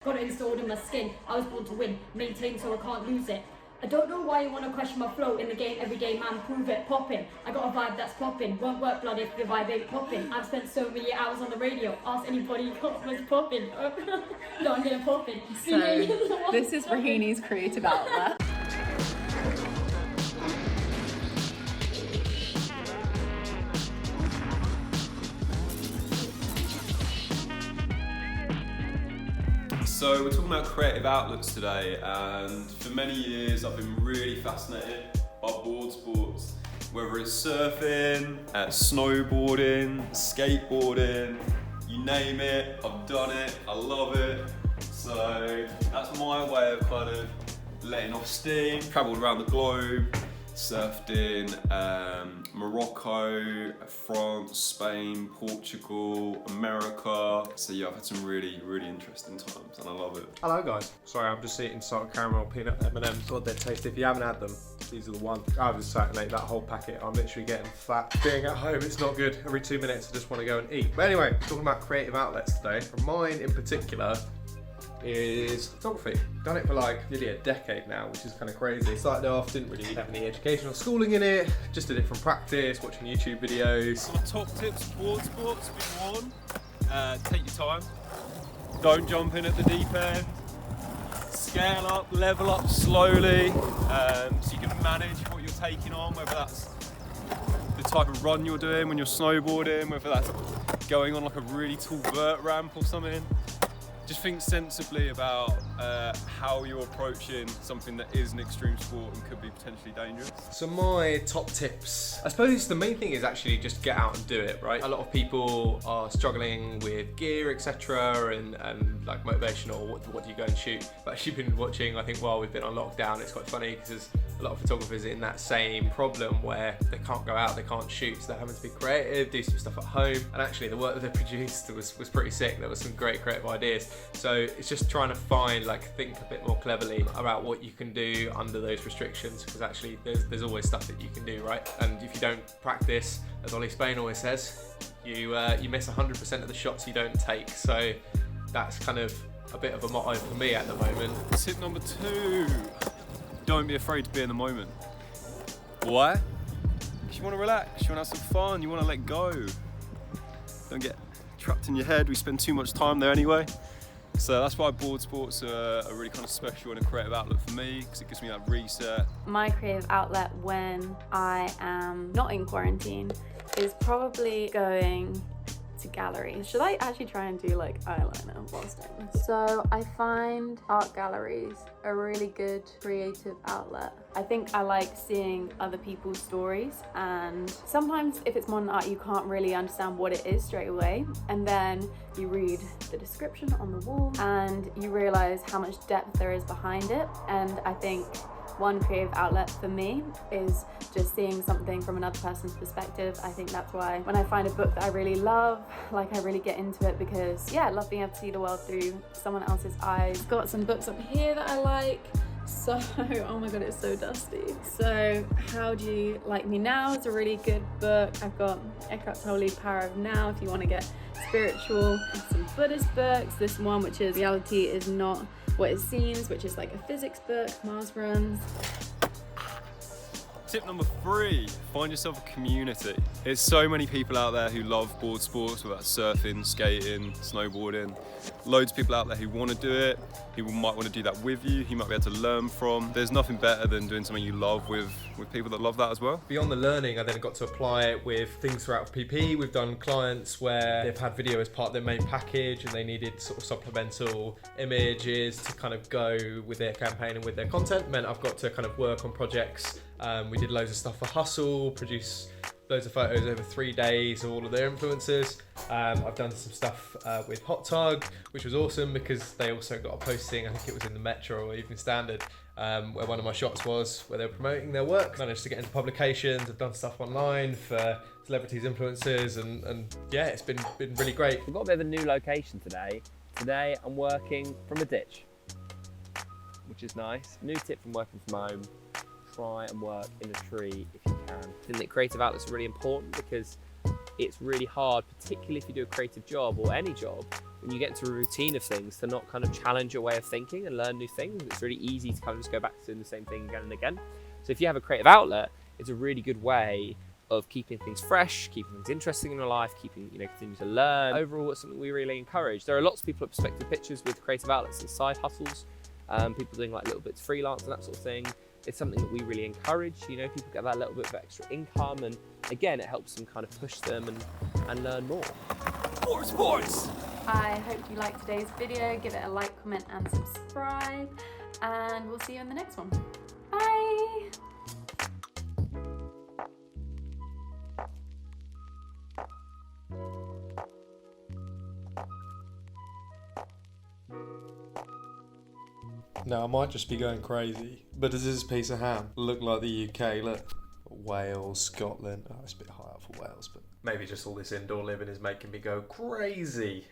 Got it installed in my skin. I was born to win, maintain so I can't lose it. I don't know why you want to question my flow in the game. Everyday man, prove it, popping. I got a vibe that's popping. Won't work blood if the vibe ain't popping. I've spent so many hours on the radio. Ask anybody what's popping. No, I'm gonna pop it. So this is Rahini's creative outlet. So we're talking about creative outlets today, and for many years I've been really fascinated by board sports. Whether it's surfing, snowboarding, skateboarding, you name it, I've done it, I love it. So that's my way of kind of letting off steam. Travelled around the globe, surfed in Morocco, France, Spain, Portugal, America. So yeah, I've had some really, really interesting times and I love it. Hello guys. Sorry, I'm just eating salt caramel peanut M&Ms. God, they're tasty. If you haven't had them, these are the ones. I've just sat and ate that whole packet. I'm literally getting fat. Being at home, it's not good. Every 2 minutes, I just want to go and eat. But anyway, talking about creative outlets today. And mine in particular is photography. Done it for like nearly a decade now, which is kind of crazy. Started off, didn't really have any educational schooling in it, just did it from practice, watching YouTube videos. Some top tips for board sports. Bit one, take your time. Don't jump in at the deep end. Scale up, level up slowly, so you can manage what you're taking on, whether that's the type of run you're doing when you're snowboarding, whether that's going on like a really tall vert ramp or something. Just think sensibly about how you're approaching something that is an extreme sport and could be potentially dangerous. So my top tips, I suppose the main thing is actually just get out and do it, right? A lot of people are struggling with gear, etc. and like motivational, what do you go and shoot? But actually been watching, I think while we've been on lockdown, it's quite funny because there's a lot of photographers in that same problem where they can't go out, they can't shoot, so they're having to be creative, do some stuff at home. And actually the work that they produced was pretty sick. There was some great creative ideas. So it's just trying to find, like, think a bit more cleverly about what you can do under those restrictions, because actually there's always stuff that you can do, right? And if you don't practice, as Ollie Spain always says, you miss 100% of the shots you don't take. So that's kind of a bit of a motto for me at the moment. Tip number 2, don't be afraid to be in the moment. Why? Because you want to relax, you want to have some fun, you want to let go. Don't get trapped in your head, we spend too much time there anyway. So that's why board sports are really kind of special and a creative outlet for me, because it gives me that reset. My creative outlet when I am not in quarantine is probably going to galleries. Should I actually try and do like eyeliner whilst doing this? So I find art galleries a really good creative outlet. I think I like seeing other people's stories, and sometimes if it's modern art you can't really understand what it is straight away, and then you read the description on the wall and you realize how much depth there is behind it. And I think one creative outlet for me is just seeing something from another person's perspective. I think that's why when I find a book that I really love, like, I really get into it, because yeah, I love being able to see the world through someone else's eyes. Got some books up here that I like. So, oh my god, it's so dusty. So, How Do You Like Me Now? It's a really good book. I've got Eckhart Tolle's Power of Now if you want to get spiritual. Some Buddhist books. This one, which is Reality Is Not What It Seems, which is like a physics book, Mars Runs. Tip number 3, find yourself a community. There's so many people out there who love board sports, whether that's surfing, skating, snowboarding. Loads of people out there who want to do it, who might want to do that with you, who you might be able to learn from. There's nothing better than doing something you love with people that love that as well. Beyond the learning, I then got to apply it with things throughout PP. We've done clients where they've had video as part of their main package and they needed sort of supplemental images to kind of go with their campaign and with their content. It meant I've got to kind of work on projects. We did loads of stuff for Hustle, produce loads of photos over 3 days of all of their influencers. I've done some stuff with Hot Tug, which was awesome because they also got a posting, I think it was in the Metro or Evening Standard, where one of my shots was where they were promoting their work. Managed to get into publications, I've done stuff online for celebrities, influencers, and yeah, it's been really great. We've got a bit of a new location today. Today I'm working from a ditch, which is nice. New tip from working from home: try and work in a tree if you can. I think that creative outlets are really important because it's really hard, particularly if you do a creative job or any job, when you get into a routine of things, to not kind of challenge your way of thinking and learn new things. It's really easy to kind of just go back to doing the same thing again and again. So if you have a creative outlet, it's a really good way of keeping things fresh, keeping things interesting in your life, continuing to learn. Overall, it's something we really encourage. There are lots of people at Perspective Pictures with creative outlets and side hustles, people doing like little bits of freelance and that sort of thing. It's something that we really encourage. People get that little bit of extra income, and again, it helps them kind of push them and learn more. More sports! I hope you liked today's video. Give it a like, comment and subscribe, and we'll see you in the next one. Bye! Now I might just be going crazy, but does this piece of ham look like the UK? Look, Wales, Scotland. Oh, it's a bit high up for Wales, but Maybe just all this indoor living is making me go crazy.